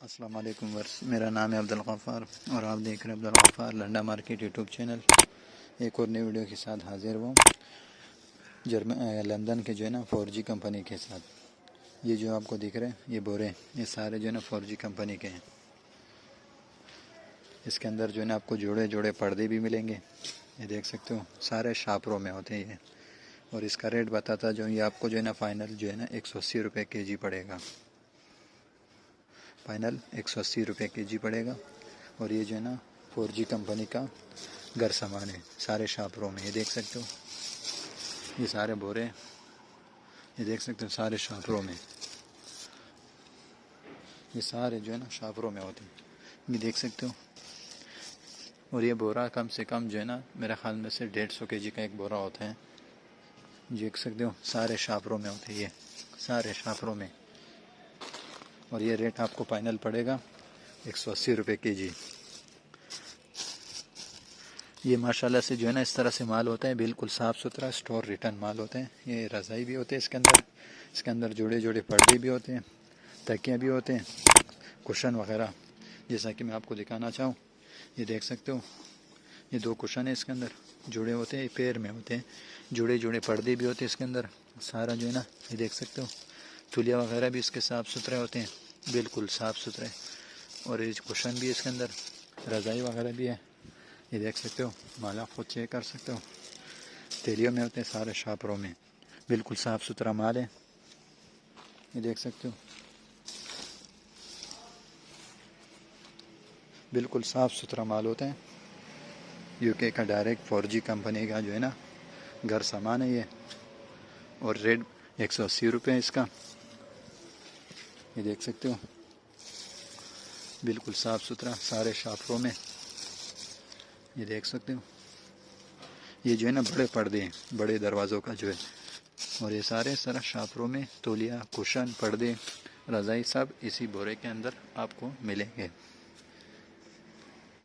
अस्सलाम वालेकुम वर्स, मेरा नाम है अब्दुल गफ़ार और आप देख रहे हैं Abdul Ghaffar Landa market YouTube channel. एक और नई वीडियो के साथ हाजिर हुआ लंदन के जो है ना 4G कंपनी के साथ। ये जो आपको दिख रहे हैं ये बोरे, ये सारे जो है ना 4G कंपनी के हैं। इसके अंदर जो है ना आपको जोड़े जोड़े पर्दे भी मिलेंगे। ये देख सकते हो, सारे शापरों में होते हैं ये। और इसका रेट बताता जो ये आपको जो है ना फ़ाइनल जो है ना 180 रुपये kg पड़ेगा। फ़ाइनल 180 रुपये kg पड़ेगा। और ये जो है ना 4G कंपनी का घर सामान है, सारे शापरों में। ये देख सकते हो, ये सारे बोरे, ये देख सकते हो सारे शापरों में। ये सारे जो है ना शापरों में होते हैं, ये देख सकते हो। और ये बोरा कम से कम जो है ना मेरे ख्याल में से 150 kg का एक बोरा होता है। देख सकते हो सारे शापरों में होते हैं, ये सारे शापरों में। और ये रेट आपको फाइनल पड़ेगा 180 रुपये kg। ये माशाल्लाह से जो है ना इस तरह से माल होता है, बिल्कुल साफ़ सुथरा स्टोर रिटर्न माल होते हैं। ये रज़ाई भी होते हैं इसके अंदर जोड़े जोड़े पर्दे भी होते हैं, तकियाँ भी होते हैं, कुशन वगैरह। जैसा कि मैं आपको दिखाना चाहूँ, ये देख सकते हो, ये 2 कुशन है इसके अंदर जुड़े होते हैं, पैर में होते हैं, जुड़े जुड़े पर्दे भी होते हैं इसके अंदर सारा जो है ना। ये देख सकते हो, तुलिया वगैरह भी इसके साफ़ सुथरे होते हैं, बिल्कुल साफ़ सुथरे। और ये कुशन भी इसके अंदर, रज़ाई वगैरह भी है। ये देख सकते हो, माल आप खुद चेक कर सकते हो। तेलियों में होते हैं सारे शापरों में, बिल्कुल साफ़ सुथरा माल है। ये देख सकते हो, बिल्कुल साफ़ सुथरा माल होता है। यूके का डायरेक्ट 4G कंपनी का जो है ना घर सामान है ये। और रेट 180 रुपये है इसका। ये देख सकते हो, बिल्कुल साफ़ सुथरा सारे शापरों में। ये देख सकते हो, ये जो है ना बड़े पर्दे हैं, बड़े दरवाज़ों का जो है। और ये सारे शापरों में तौलिया, कुशन, पर्दे, रज़ाई सब इसी बोरे के अंदर आपको मिलेंगे।